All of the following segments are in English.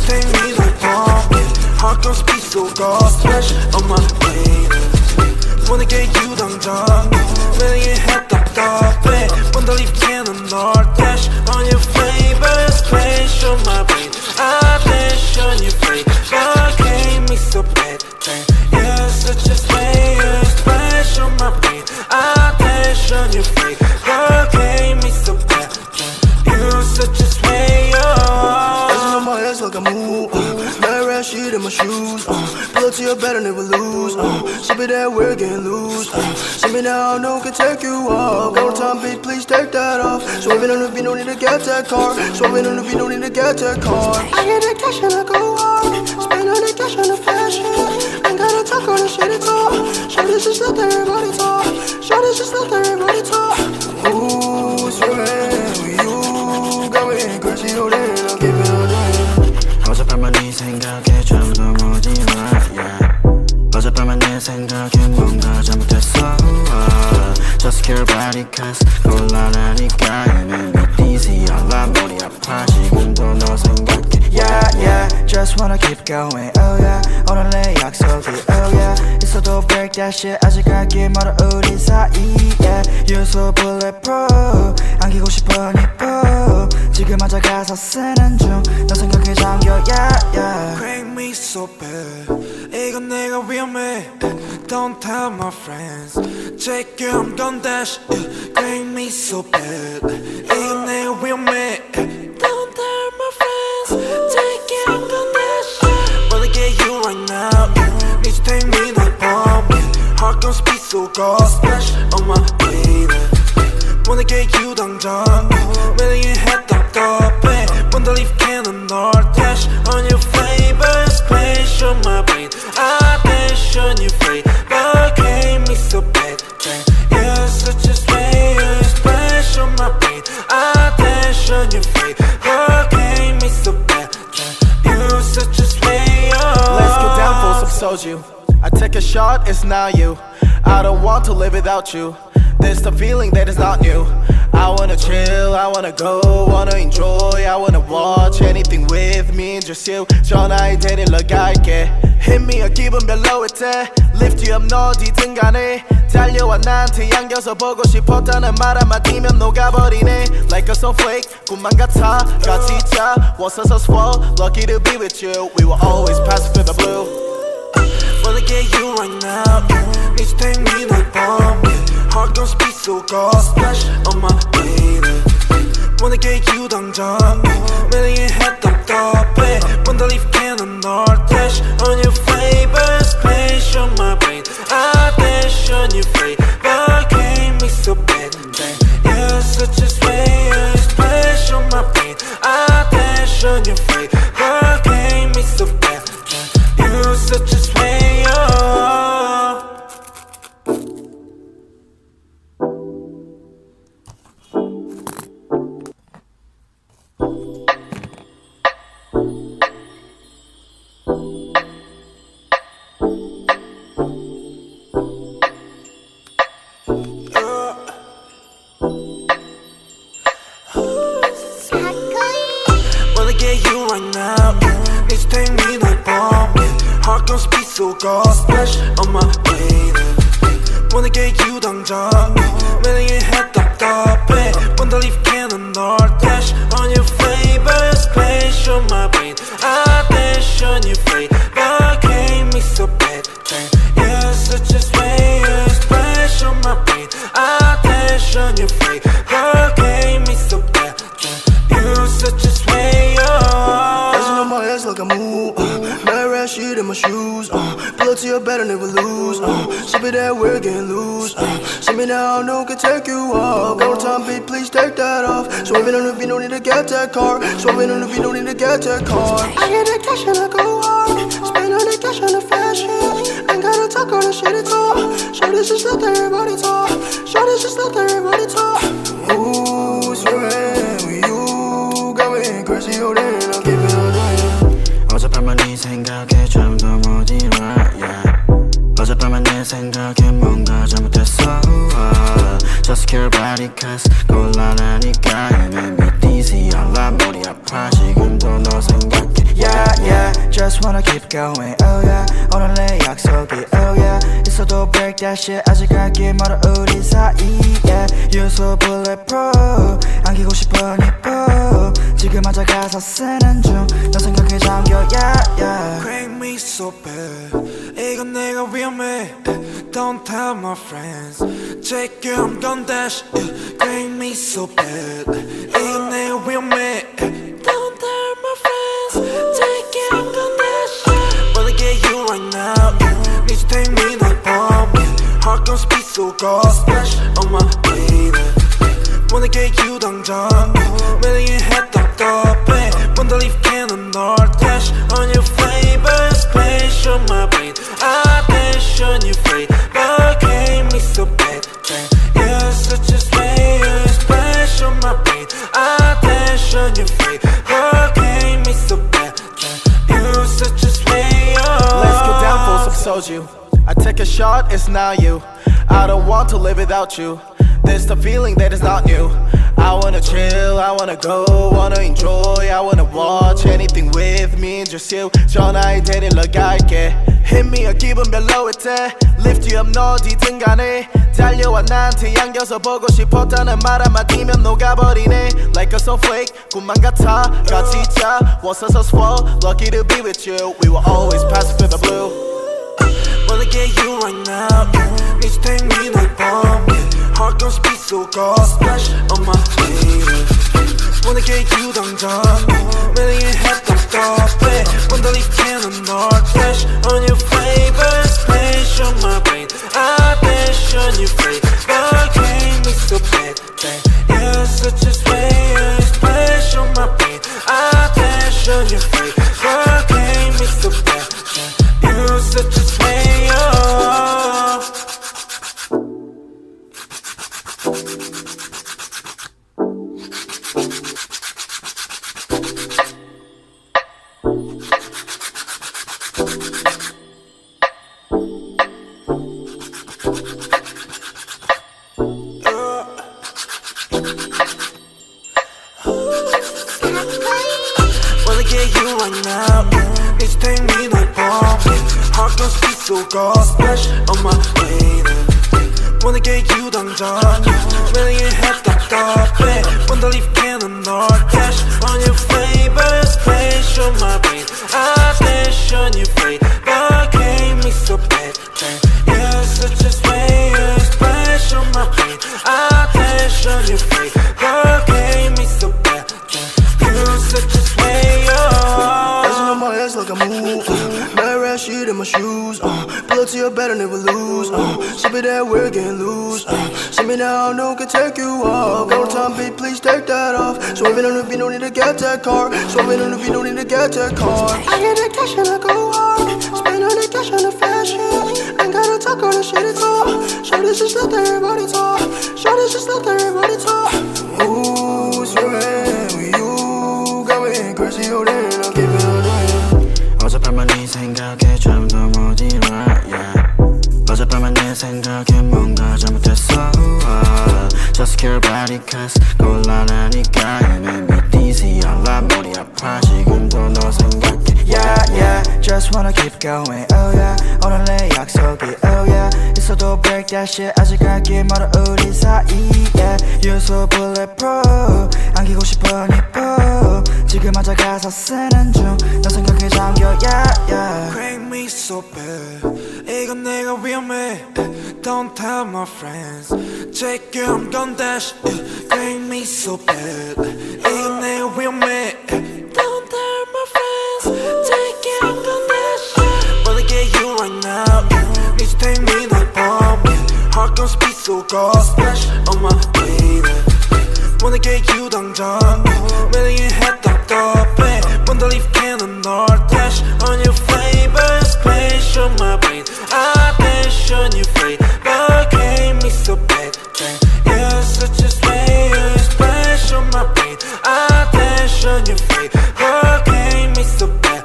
take me like pumpkin. Heart goes speed so got splash on my baby. wanna get you 당장 매일 답답해 Wanna leave cannon or dash on your flavor Splash on my brain I dash on your flavor Gave me so bad You're such a slayer Splash on my brain I dash on your flavor Gave me so bad You're such a slayer Dancing on my ass like a move That red shit in my shoes Pull up to your bed and never lose Sip it that we're getting loose See me now, no can take you off Go time, bitch, please take that off Swerving on the beat, no need to get that car Swerving on the beat, no need to get that car I get the cash and I go hard Spend all the cash on the fashion Ain't gotta talk on the shit at all Shorty just let everybody talk Shorty just let everybody talk Ooh, swerving with you Got me crazy, oh damn, I'll give it a try 어젯밤은 네 생각에 좀 더 모지마 어젯밤은 내 생각에 뭔가 잘못했어 Just care about it cause 곤란하니까 Make me dizzy 알람 머리 아파 지금도 너 생각해 Yeah yeah Just wanna keep going Oh yeah 오늘 내 약속이 Oh yeah 있어도 break that shit 아직 갈길 멀어 우리 사이 Yeah You're so bulletproof 안기고 싶어 니뽀 지금 앉아 가사 쓰는 중 너 생각에 잠겨 Yeah yeah Crank me so bad 이건 내가 위험해 Don't tell my friends Check you I'm gon' dash Crank me so bad 이건 내가 위험해 Don't tell my friends Check you I'm gon' dash Wanna get you right now Need to take me like pumpkin Heart gon' speed so got splash on my baby Wanna get you 당장 매일 답답해 Wanna leave cannon or dash on your flavor Splash on my brain I dash on your flavor Gave me so bad You're such a slayer Splash on my brain I dash on your flavor Gave me so bad You're such a slayer Let's get down for some soju I take a shot, it's not you I don't want to live without you There's the feeling that is not new I wanna chill, I wanna go, wanna enjoy I wanna watch anything with me and just you 전화에 데리러 갈게 Hit me a 기분 별로일 때 Lift you up 너 어디든 간에 달려와 나한테 안겨서 보고 싶었다는 말 한마디면 녹아버리네 Like a snowflake 꿈만 같아 같이 자 Was us swell Lucky to be with you We will always pass through the blue Wanna get you right now Need to take me like pumpkin Heart gon' speed so got splash on my baby Wanna get you 당장 매일 답답해 Wanna leave cannon or dash on your flavor Splash on my brain I dash on your flavor Gave me so bad You're such a slayer Splash on my brain I dash on your flavor Gave me so bad You're such a slayer Wanna get you right now Need to take me like pumpkin Heart gon' speed so got splash on my baby Wanna get you 당장 매일 답답해 Wanna leave cannon or dash on your flavor Splash on my brain I dash on your flavor Gave me so bad You're such a slayer Splash on my brain I dash on your flavor Gave me so bad You're such a slayer Dancing on my ass like a move That red shit in my shoes Pull up to your bed and never lose Sip it that we're getting loose See me now, no can take you off Go time, bitch, please take that off Swerving on the beat, no need to get that car Swerving on the beat, no need to get that car I get the cash and I go hard Spend all the cash on the fashion Ain't gotta talk on the shit at all Shorty just let everybody talk Shorty just let everybody talk Ooh, swerving with you Got me crazy, oh damn, I'll give it a try 어젯밤은 네 생각에 좀 더 모지마 yeah. 어젯밤은 내 생각에 뭔가 잘못했어 Just care about it cause 곤란하니까 Make me dizzy 알람 머리 아파 지금도 너 생각해 Yeah wanna keep going, oh yeah. 오늘 내 약속이, oh yeah. 있어도 break that shit. 아직 갈 길 멀어 우리 사이에. You're so bulletproof. 안기고 싶은 이뻐. 지금 앉아 가사 쓰는 중. 너 생각에 잠겨, yeah, yeah. Crank me so bad. 이건 내가 위험해. Don't tell my friends. Check you, I'm gon' dash. Crank me so bad. 이건 내가 위험해. Don't tell my friends. Check you, I'm gon' dash. Wanna get you right now. Need to take me like bomb. Heart gon' speed so cold. Splash on my baby. Wanna get you 당장. 매일 head 답답해. Wanna leave cannon or dash on your flavor. Splash on my brain. Attention you free. But gave me so bad. You're such a slayer. Splash on my brain. Attention you free. But gave me so bad. You're such a slayer. Let's get down for some soju. I take a shot, it's now you. I don't want to live without you. There's the feeling that is not new. I wanna chill, I wanna go, wanna enjoy, I wanna watch anything with me and just you. 전화에 데리러 갈게. Hit me a 기분 별로일 때 Lift you up 너 어디든 간에 달려와 나한테 안겨서 보고 싶었다는 말 한마디면 녹아버리네. Like a snowflake 꿈만 같아 같이 자 Was so swell lucky to be with you. We will always pass for the blue. Wanna get you right now. Need to take me like bomb. Heart gon' speed so cold. Splash on my baby. Wanna get you 당장. 매일 head 답답해. Wanna leave cannon or dash on your flavor. Splash on my brain. Attention you free. But gave me so bad. You're such a slayer. Splash on my brain. Attention you free. But gave me so bad. You're such a slayer. Wanna get you right now. Need to take me like bomb. Heart gon' speed so cold. Splash on my baby. Wanna get you 당장. 매일 head 답답해. Wanna leave cannon or dash on your flavor. Splash on my brain. Attention you free. But gave me so bad. You're such a slayer. Splash on my brain. Attention you free. But gave me so bad. You're such a slayer. Dancing on my ass like a move. Mad rat shit in my shoes. Pull up to your bed and never lose. Ship it that we're getting loose. See me now, no can take you off. Go time, beat, please take that off. Swerving on the beat, no need to get that car. Swerving on the beat, no need to get that car. I get that cash and I go hard. Spend on the cash on the fashion. Ain't gotta talk on the shit at all. Shorty's just let everybody talk. Shorty's just let everybody talk. Ooh, swerving with you. Going crazy, oh then I'll keep it on the 어젯밤만 네 생각에 좀 더 못 일어, yeah. 어젯밤만 내 생각에 뭔가 잘못했어. Just care about it cause 곤란하니까 You make me dizzy 알라 머리 아파 지금도 너 생각해 Yeah yeah Just wanna keep going oh yeah 오늘 내 약속이 oh yeah 있어도 break that shit 아직 갈 길 멀어 우리 사이에 You're so bulletproof 안기고 싶은 이뻐 지금 앉아 가사 쓰는 중 너 생각에 잠겨 yeah yeah Crank me so bad. 이건 내가 위험해. Don't tell my friends. Check you, I'm gon' dash. Crank me so bad. 이건 내가 위험해. Don't tell my friends. Check you, I'm gon' dash. Wanna get you right now. Need to take me like bomb. Heart gon' speed so cold. Splash on my baby. Wanna get you 당장. 매일 head 답답해. Wanna leave cannon or dash on your flavor. Splash on my brain. Attention you free. But gave me so bad. You're such a slayer. Splash on my brain. Attention you free. But gave me so bad.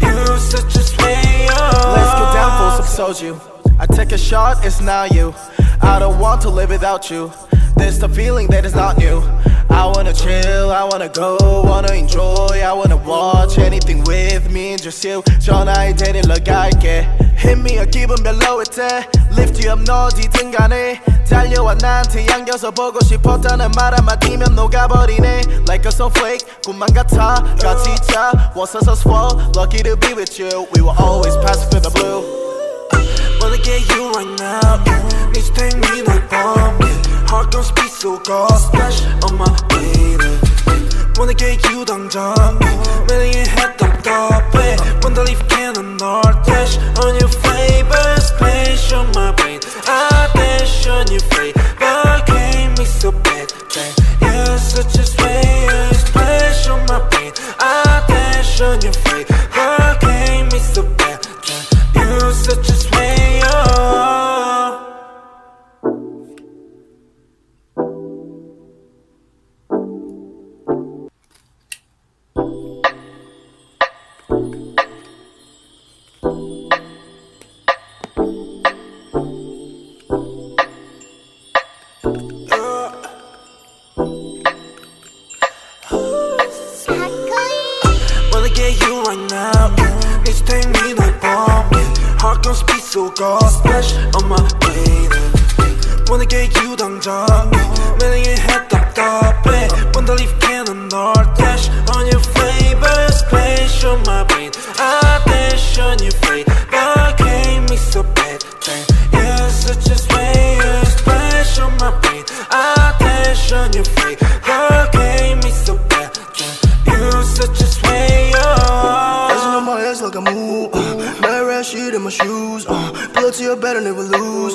You're such a slayer. Let's get down for some soju. I take a shot, it's now you. I don't want to live without you. There's the feeling that is not new. I wanna chill, I wanna wanna go, wanna enjoy, I wanna watch anything with me and just you. 전화에 데리러 갈게. Hit me up 기분 별로일 때 Lift you up 너 어디든 간에 달려와 나한테 안겨서 보고 싶었다는 말 한마디면 녹아버리네. Like a snowflake 꿈만 같아 같이 있자 Was so swell Lucky to be with you We will always pass through the blue. Wanna get you right now, need to take me no bomb. Heart gon' speed so cold, splash on my baby. Wanna get you 당장, 매일 답답해. Wanna leave cannon or dash on your flavor, splash on my brain. I dash on your flavor, gave me so bad, bad. You're such a slayer, splash on my brain. I dash on your flavor, gave me so bad, bad. You're such a slayer. Wanna get you right now, need to take me no bomb. Heart gon' speed so cold, splash on my baby. Wanna get you 당장, 매일 답답해. Wanna leave cannon or dash on your flavor, splash on my brain. I dash on your flavor, gave me so bad, bad. You're such a slayer, splash on my brain. I dash on your flavor, gave me so bad, bad. You're such a slayer. Dancing on my ass like a move. Mad rat shit in my shoes. Pull up to your bed and never lose.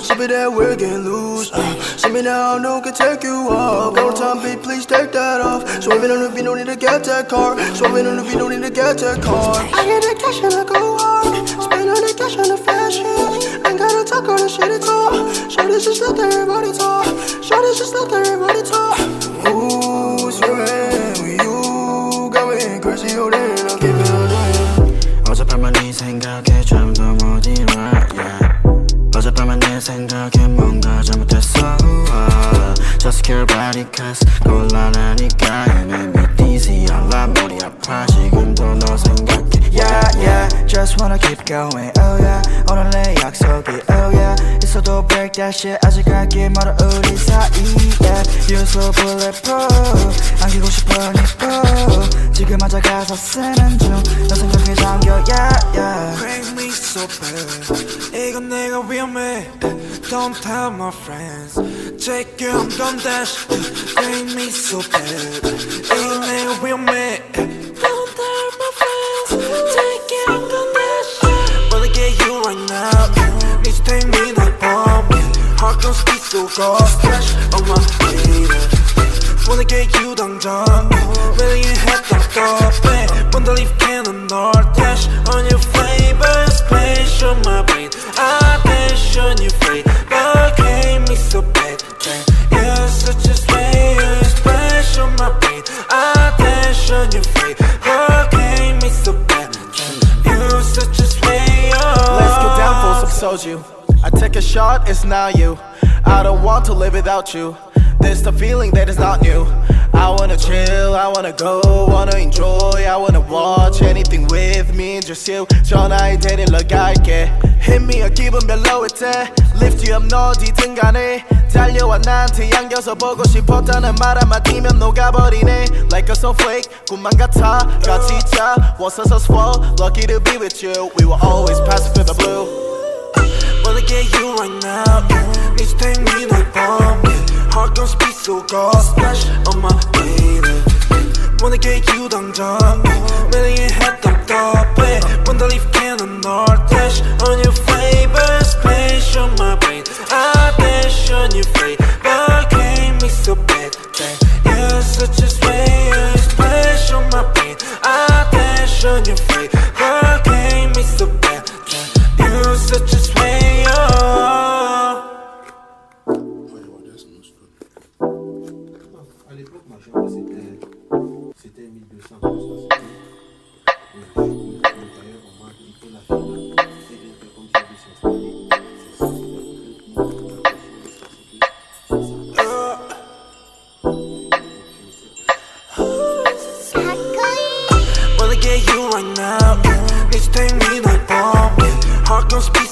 Sip it that we're getting loose. See me now, no can take you off. Go time, beat, please take that off. Swerving on the beat, no need to get that car. Swerving on the beat, no need to get that car. I get the cash and I go hard. Spend all the cash on the fashion. Ain't gotta talk all the shit at all. Shorty's just let everybody talk. Shorty's just let everybody talk. Ooh, swerving with you. Got me crazy, oh damn, I'll keep it on damn. 어젯밤은 네 생각에 잠도 못 일어 yeah. 어젯밤은 내 생각에 뭔가 잘못했어 Just care about it cause 곤란하니까 You make me dizzy 알라 머리 아파 지금도 너 생각해 Yeah yeah Just wanna keep going oh yeah 오늘 내 약속이 oh yeah 있어도 break that shit 아직 갈길 멀어 우리 사이 yeah You're so bulletproof 안기고 싶으니까 지금 앉아가서 쓰는 중 너 생각에 잠겨 yeah yeah Crank me so bad 이건 내가 위험해 Don't tell my friends Check you I'm gon' dash Crank me so bad 이건 내가 위험해 Don't tell my friends Check you I'm gon' dash Wanna get you right now Need to take me no bomb Heart gon' speed so cold Splash on my baby Wanna get you 당장 매일 답답해 Wanna leave cannon or dash on your flavor Splash on my brain I dash on your flavor Gave me so bad, bad You're such a slayer Splash on my brain I dash on your flavor Gave me so bad, bad You're such a slayer Let's get down for some soju. I take a shot, it's not you. I don't want to live without you. There's the feeling that is not new. I wanna chill, I wanna go, wanna enjoy, I wanna watch anything with me and just you. 전화에 데리러 갈게. Hit me up 기분 별로일 때 Lift you up 너 어디든 간에 달려와 나한테 안겨서 보고 싶었다는 말 한마디면 녹아버리네. Like a snowflake 꿈만 같아 같이 있자 Was so swell Lucky to be with you We will always pass through the blue. Wanna get you right now Need to take me no bomb Heart gon' speed so cold Splash on my baby Wanna get you 당장 매일 답답해 Wanna leave cannon or dash on your flavor Splash on my brain I dash on your flavor Gave me so bad, bad You're such a slayer Splash on my brain I dash on your flavor Gave me so bad, bad You're such a slayer À l'époque, ma chambre c'était 1200 comme ça. Le tailleur, on m'a dit que la fille, c'est bien fait comme ça, de s'installer. C'est ça. C'est ça. you right now. Next time we not bomb. Heart gon' speak.